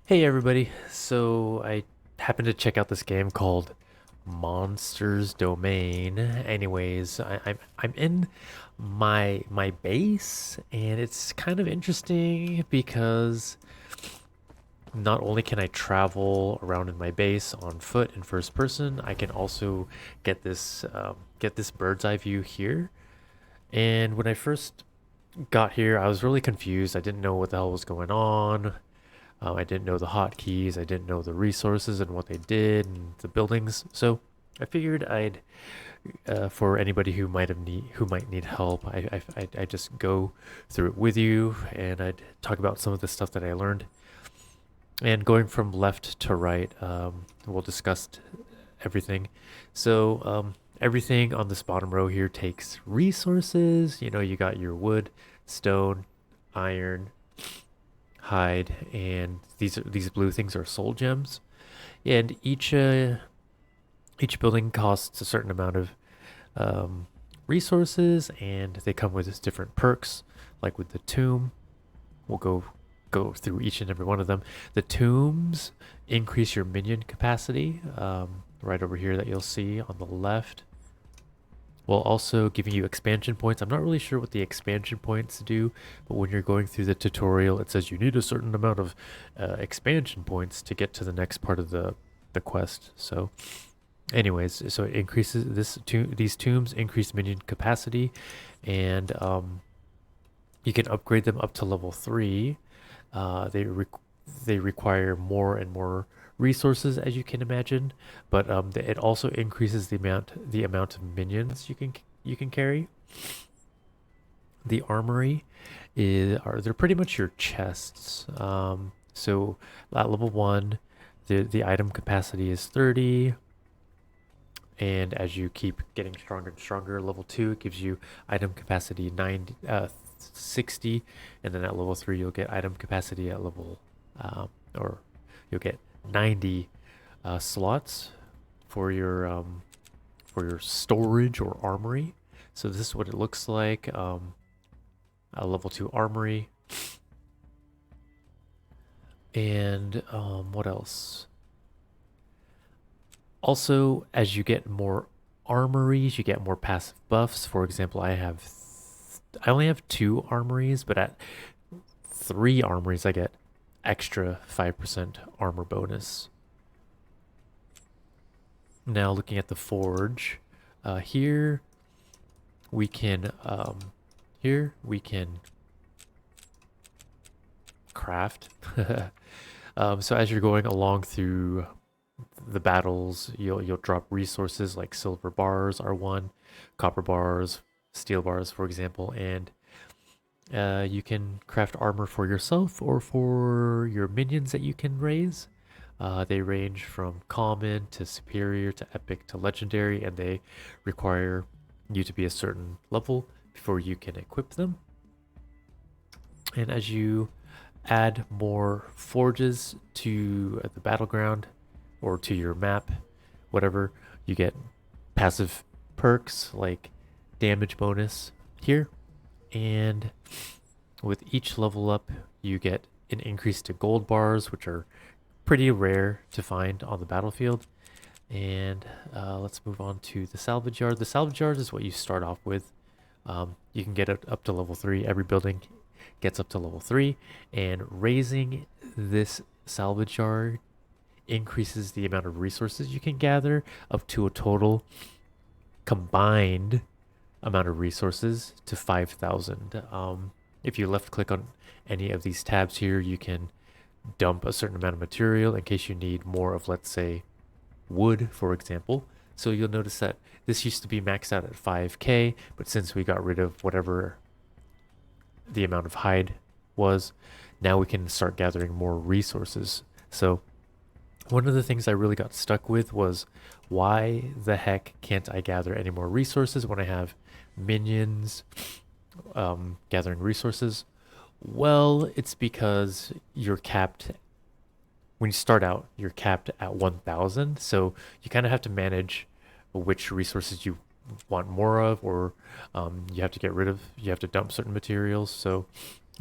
Hey everybody, so I happened to check out this game called Monsters Domain. Anyways, I'm in my base, and it's kind of interesting because not only can I travel around in my base on foot in first person, I can also get this bird's eye view here. And when I first got here, I was really confused. I didn't know what the hell was going on. I didn't know the hotkeys. I didn't know the resources and what they did and the buildings. So I figured for anybody who might need help, I just go through it with you, and I'd talk about some of the stuff that I learned. And going from left to right, we'll discuss everything. So everything on this bottom row here takes resources. You know, you got your wood, stone, iron, hide, and these blue things are soul gems. And each building costs a certain amount of resources, and they come with different perks. Like with the tomb, we'll go through each and every one of them. The tombs increase your minion capacity, right over here that you'll see on the left, while also giving you expansion points. I'm not really sure what the expansion points do, but when you're going through the tutorial, it says you need a certain amount of expansion points to get to the next part of the quest. So, anyways, so it increases these tombs increase minion capacity, and you can upgrade them up to level 3. They require more and more resources, as you can imagine, but it also increases the amount of minions you can carry. The armory they're pretty much your chests. So at level 1, the item capacity is 30, and as you keep getting stronger and stronger, level 2 it gives you item capacity 60, and then at level 3 you'll get item capacity at level or you'll get 90 slots for your storage or armory. So this is what it looks like. A level 2 armory. And what else? Also, as you get more armories, you get more passive buffs. For example, I only have 2 armories, but at 3 armories I get extra 5% armor bonus. Now looking at the forge, here we can craft. So as you're going along through the battles, you'll drop resources like silver bars are one, copper bars, steel bars, for example, and you can craft armor for yourself or for your minions that you can raise. They range from common to superior to epic to legendary, and they require you to be a certain level before you can equip them. And as you add more forges to the battleground or to your map, whatever, you get passive perks like damage bonus here. And with each level up, you get an increase to gold bars, which are pretty rare to find on the battlefield. And let's move on to the salvage yard. The salvage yard is what you start off with. You can get it up to level 3. Every building gets up to level 3. And raising this salvage yard increases the amount of resources you can gather up to a total combined amount of resources to 5,000. If you left click on any of these tabs here, you can dump a certain amount of material in case you need more of, let's say, wood, for example. So you'll notice that this used to be maxed out at 5k, but since we got rid of whatever the amount of hide was, now we can start gathering more resources. So one of the things I really got stuck with was, why the heck can't I gather any more resources when I have minions gathering resources? Well, it's because you're capped. When you start out, you're capped at 1,000. So you kind of have to manage which resources you want more of, or you have to dump certain materials. So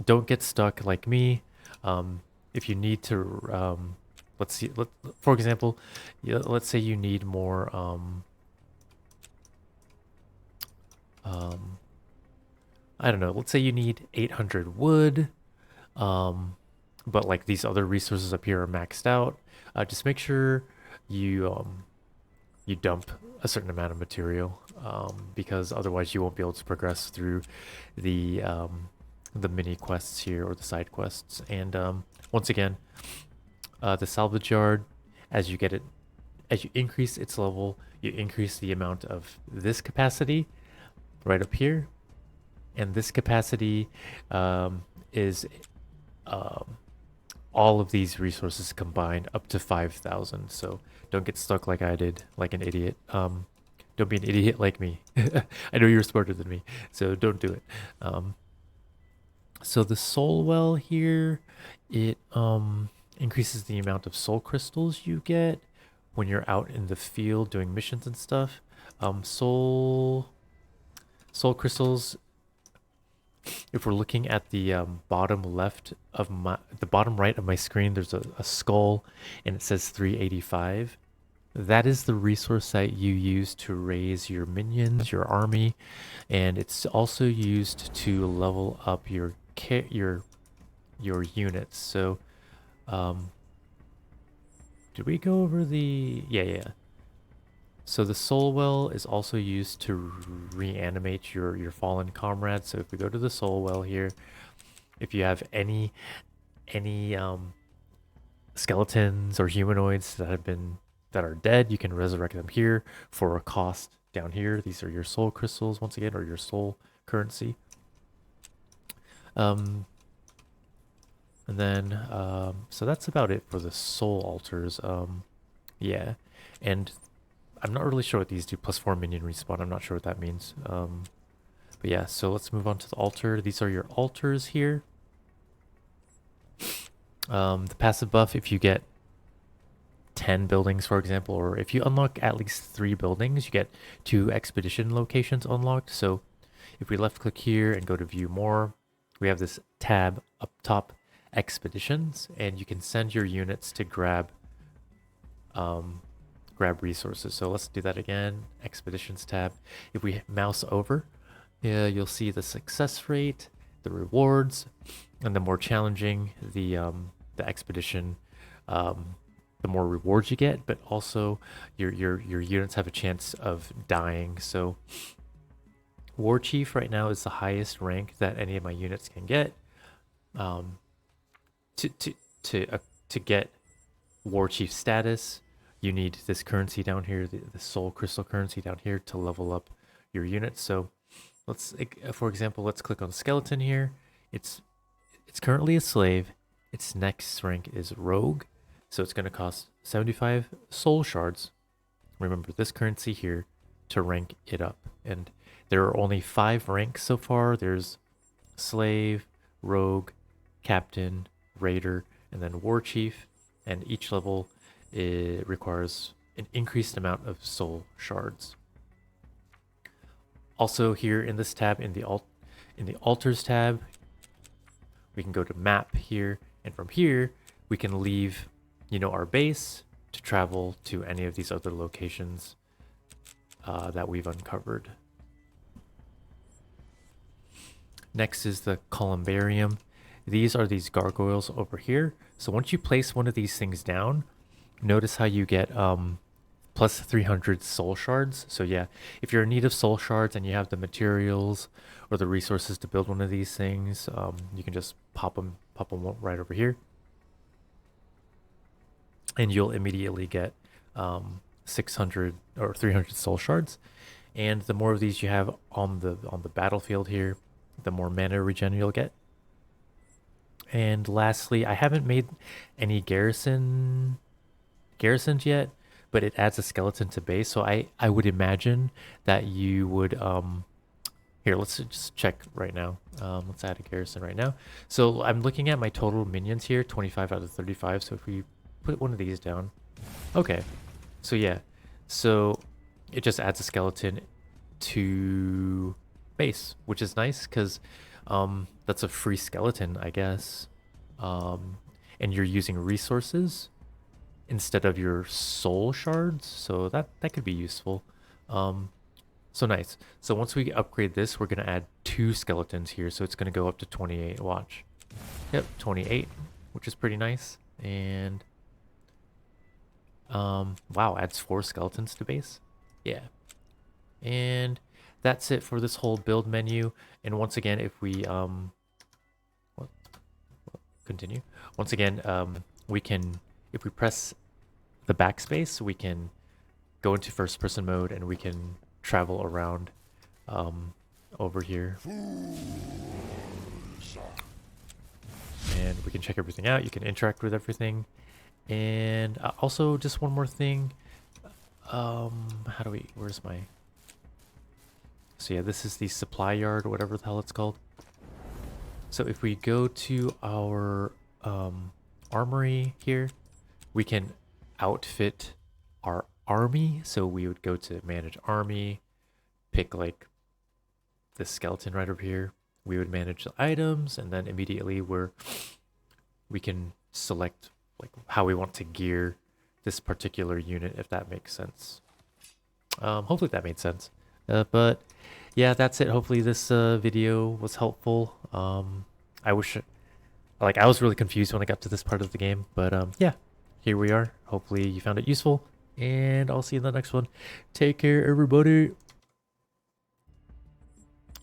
don't get stuck like me. if you need to, let's see, for example, let's say you need more, I don't know, let's say you need 800 wood, but like these other resources up here are maxed out. Just make sure you you dump a certain amount of material, because otherwise you won't be able to progress through the mini quests here or the side quests. And once again, the salvage yard, as you get it, as you increase its level, you increase the amount of this capacity right up here, and this capacity is all of these resources combined up to 5,000. So don't get stuck like I did, like an idiot. Don't be an idiot like me. I know you're smarter than me, so don't do it. So the soul well here, it increases the amount of soul crystals you get when you're out in the field doing missions and stuff. Soul crystals, if we're looking at the bottom left of the bottom right of my screen, there's a skull and it says 385. That is the resource that you use to raise your minions, your army, and it's also used to level up your units. So did we go over the yeah. So the soul well is also used to reanimate your fallen comrades. So if we go to the soul well here, if you have any skeletons or humanoids that are dead, you can resurrect them here for a cost down here. These are your soul crystals once again, or your soul currency. And then so that's about it for the soul altars. Yeah, and I'm not really sure what these do. +4 minion respawn. I'm not sure what that means. But yeah, so let's move on to the altar. These are your altars here. The passive buff, if you get 10 buildings, for example, or if you unlock at least 3 buildings, you get 2 expedition locations unlocked. So if we left click here and go to view more, we have this tab up top, expeditions, and you can send your units to grab resources. So let's do that again. Expeditions tab. If we mouse over, you'll see the success rate, the rewards, and the more challenging the expedition, the more rewards you get. But also your units have a chance of dying. So War Chief right now is the highest rank that any of my units can get. To get War Chief status, you need this currency down here, the soul crystal currency down here, to level up your units. So let's, for example, let's click on skeleton here. It's currently a slave. Its next rank is rogue, so it's going to cost 75 soul shards. Remember this currency here to rank it up. And there are only 5 ranks so far. There's slave, rogue, captain, raider, and then war chief. And each level, it requires an increased amount of soul shards. Also here in this tab, in the altars tab, we can go to map here, and from here we can leave, our base to travel to any of these other locations that we've uncovered. Next is the columbarium. These are these gargoyles over here. So once you place one of these things down, notice how you get plus 300 soul shards. So yeah, if you're in need of soul shards and you have the materials or the resources to build one of these things, you can just pop them right over here, and you'll immediately get 600 or 300 soul shards. And the more of these you have on the battlefield here, the more mana regen you'll get. And lastly, I haven't made any garrisons yet, but it adds a skeleton to base. So I would imagine that you would here, let's just check right now. Let's add a garrison right now. So I'm looking at my total minions here, 25 out of 35. So if we put one of these down, okay. So yeah, so it just adds a skeleton to base, which is nice because that's a free skeleton, I guess. and you're using resources instead of your soul shards, so that could be useful. So nice. So once we upgrade this, we're gonna add 2 skeletons here, so it's gonna go up to 28. Watch. Yep, 28, which is pretty nice. And wow, adds 4 skeletons to base. Yeah. And that's it for this whole build menu. And once again, if we continue. Once again, we can, if we press the backspace, we can go into first person mode and we can travel around over here. And we can check everything out. You can interact with everything. And also, just one more thing. How do we, where's my, so yeah, this is the supply yard, or whatever the hell it's called. So if we go to our armory here, we can outfit our army. So we would go to manage army, pick like this skeleton right over here. We would manage the items, and then immediately we can select like how we want to gear this particular unit, if that makes sense. Hopefully that made sense. But yeah, that's it. Hopefully this video was helpful. I wish, like, I was really confused when I got to this part of the game, but yeah, here we are. Hopefully you found it useful, and I'll see you in the next one. Take care, everybody.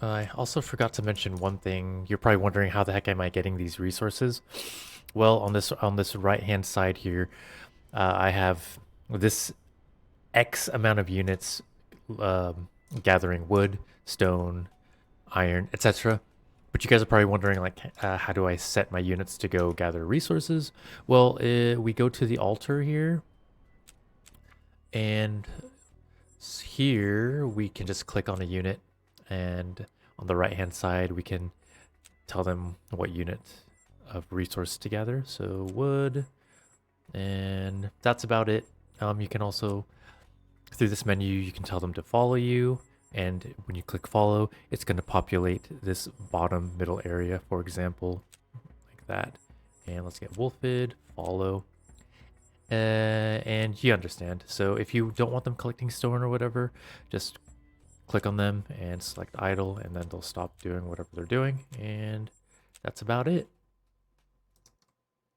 I also forgot to mention one thing. You're probably wondering how the heck am I getting these resources? Well, on this right hand side here, I have this X amount of units gathering wood, stone, iron, etc. But you guys are probably wondering, like, how do I set my units to go gather resources? Well, we go to the altar here, and here we can just click on a unit, and on the right hand side we can tell them what unit of resource to gather. So wood, and that's about it. You can also, through this menu, you can tell them to follow you, and when you click follow, it's going to populate this bottom middle area, for example, like that. And let's get Wolfid, follow, and you understand. So if you don't want them collecting stone or whatever, just click on them and select idle, and then they'll stop doing whatever they're doing, and that's about it.